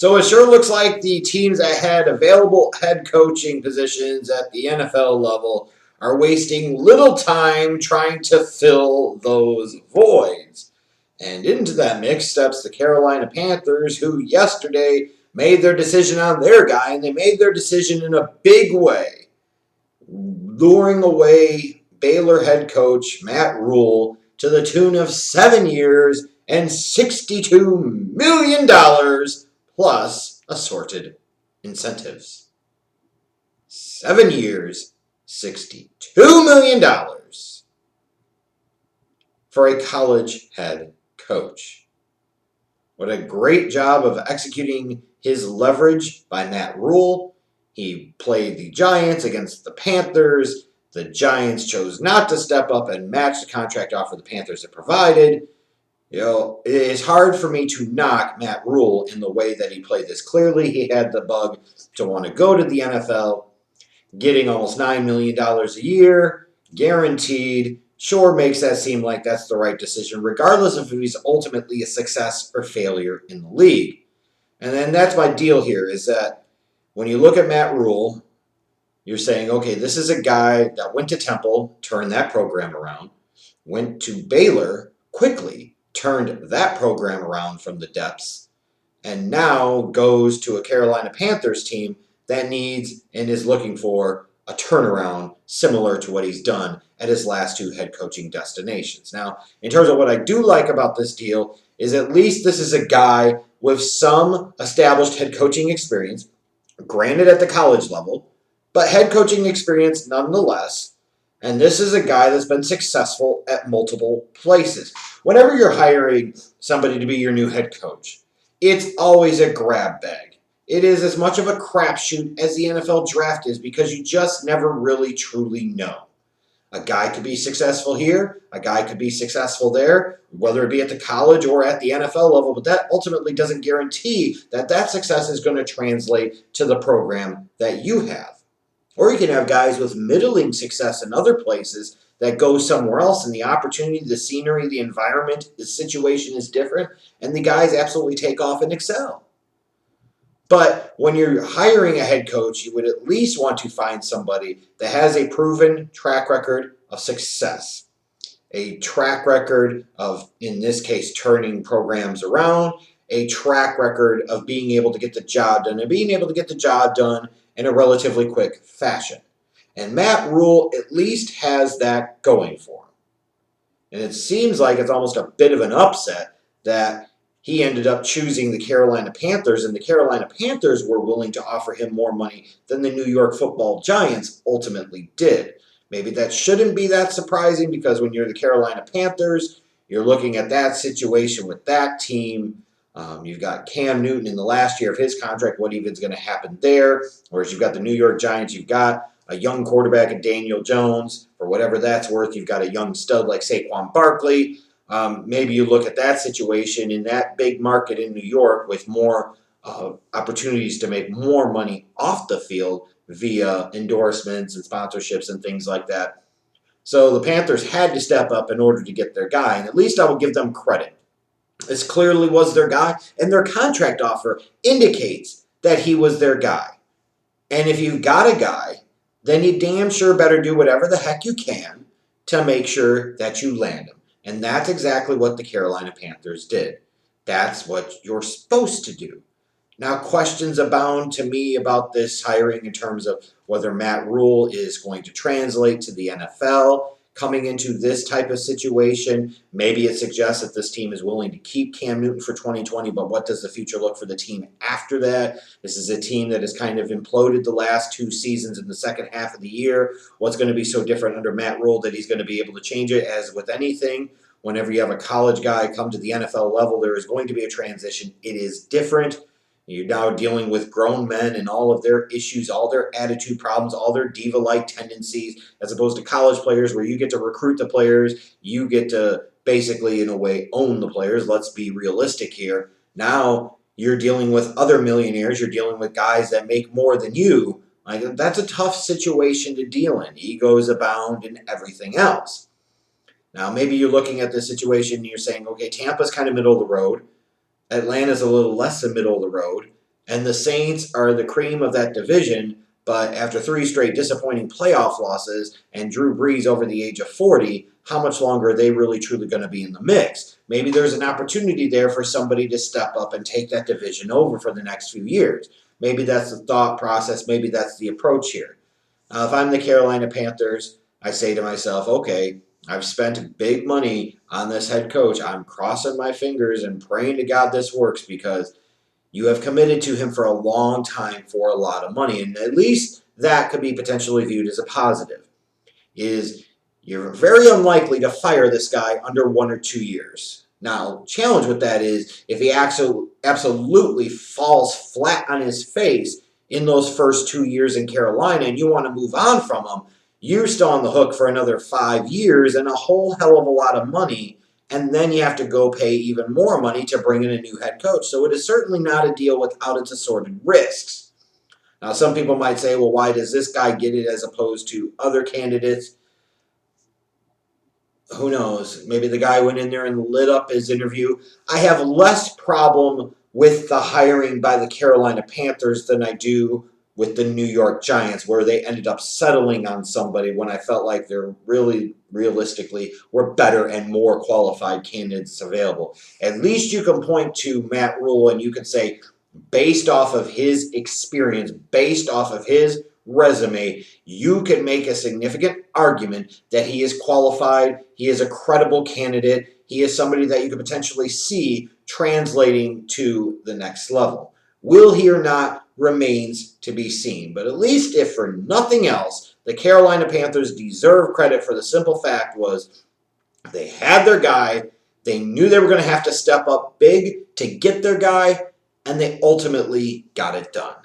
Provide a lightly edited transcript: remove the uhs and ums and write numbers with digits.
So it sure looks like the teams that had available head coaching positions at the NFL level are wasting little time trying to fill those voids. And into that mix steps the Carolina Panthers, who yesterday made their decision on their guy, and they made their decision in a big way, luring away Baylor head coach Matt Rhule to the tune of 7 years and $62 million plus assorted incentives. 7 years, $62 million for a college head coach. What a great job of executing his leverage by Matt Rhule. He played the Giants against the Panthers. The Giants chose not to step up and match the contract offer the Panthers had provided. It is hard for me to knock Matt Rhule in the way that he played this. Clearly, he had the bug to want to go to the NFL, getting almost $9 million a year, guaranteed. Sure makes that seem like that's the right decision, regardless of if he's ultimately a success or failure in the league. And then that's my deal here, is that when you look at Matt Rhule, you're saying, okay, this is a guy that went to Temple, turned that program around, went to Baylor quickly, turned that program around from the depths, and now goes to a Carolina Panthers team that needs and is looking for a turnaround similar to what he's done at his last two head coaching destinations. Now, in terms of what I do like about this deal is at least this is a guy with some established head coaching experience, granted at the college level, but head coaching experience nonetheless. And this is a guy that's been successful at multiple places. Whenever you're hiring somebody to be your new head coach, it's always a grab bag. It is as much of a crapshoot as the NFL draft is because you just never really truly know. A guy could be successful here, a guy could be successful there, whether it be at the college or at the NFL level, but that ultimately doesn't guarantee that that success is going to translate to the program that you have. Or you can have guys with middling success in other places that go somewhere else, and the opportunity, the scenery, the environment, the situation is different, and the guys absolutely take off and excel. But when you're hiring a head coach, you would at least want to find somebody that has a proven track record of success, a track record of, in this case, turning programs around, a track record of being able to get the job done, and being able to get the job done in a relatively quick fashion. And Matt Rhule at least has that going for him. And it seems like it's almost a bit of an upset that he ended up choosing the Carolina Panthers, and the Carolina Panthers were willing to offer him more money than the New York Football Giants ultimately did. Maybe that shouldn't be that surprising because when you're the Carolina Panthers, you're looking at that situation with that team. You've got Cam Newton in the last year of his contract. What even's going to happen there? Whereas you've got the New York Giants, you've got a young quarterback in Daniel Jones. For whatever that's worth, you've got a young stud like Saquon Barkley. Maybe you look at that situation in that big market in New York with more opportunities to make more money off the field via endorsements and sponsorships and things like that. So the Panthers had to step up in order to get their guy, and at least I will give them credit. This clearly was their guy, and their contract offer indicates that he was their guy. And if you've got a guy, then you damn sure better do whatever the heck you can to make sure that you land him. And that's exactly what the Carolina Panthers did. That's what you're supposed to do. Now, questions abound to me about this hiring in terms of whether Matt Rhule is going to translate to the NFL coming into this type of situation. Maybe it suggests that this team is willing to keep Cam Newton for 2020, but what does the future look for the team after that? This is a team that has kind of imploded the last two seasons in the second half of the year. What's going to be so different under Matt Rhule that he's going to be able to change it? As with anything, whenever you have a college guy come to the NFL level, there is going to be a transition. It is different. You're now dealing with grown men and all of their issues, all their attitude problems, all their diva-like tendencies, as opposed to college players where you get to recruit the players, you get to basically, in a way, own the players. Let's be realistic here. Now you're dealing with other millionaires. You're dealing with guys that make more than you. Like, that's a tough situation to deal in. Egos abound and everything else. Now, maybe you're looking at this situation and you're saying, okay, Tampa's kind of middle of the road. Atlanta's a little less than middle of the road. And the Saints are the cream of that division, but after 3 straight disappointing playoff losses and Drew Brees over the age of 40, how much longer are they really truly going to be in the mix? Maybe there's an opportunity there for somebody to step up and take that division over for the next few years. Maybe that's the thought process. Maybe that's the approach here. If I'm the Carolina Panthers, I say to myself, okay, I've spent big money on this head coach. I'm crossing my fingers and praying to God this works because you have committed to him for a long time for a lot of money. And at least that could be potentially viewed as a positive. Is you're very unlikely to fire this guy under 1 or 2 years. Now, challenge with that is if he absolutely falls flat on his face in those first 2 years in Carolina and you want to move on from him, you're still on the hook for another 5 years and a whole hell of a lot of money. And then you have to go pay even more money to bring in a new head coach. So it is certainly not a deal without its assorted risks. Now, some people might say, well, why does this guy get it as opposed to other candidates? Who knows? Maybe the guy went in there and lit up his interview. I have less problem with the hiring by the Carolina Panthers than I do with the New York Giants, where they ended up settling on somebody when I felt like there really, realistically, were better and more qualified candidates available. At least you can point to Matt Rhule and you can say, based off of his experience, based off of his resume, you can make a significant argument that he is qualified, he is a credible candidate, he is somebody that you could potentially see translating to the next level. Will he or not remains to be seen. But at least if for nothing else, the Carolina Panthers deserve credit for the simple fact was they had their guy, they knew they were going to have to step up big to get their guy, and they ultimately got it done.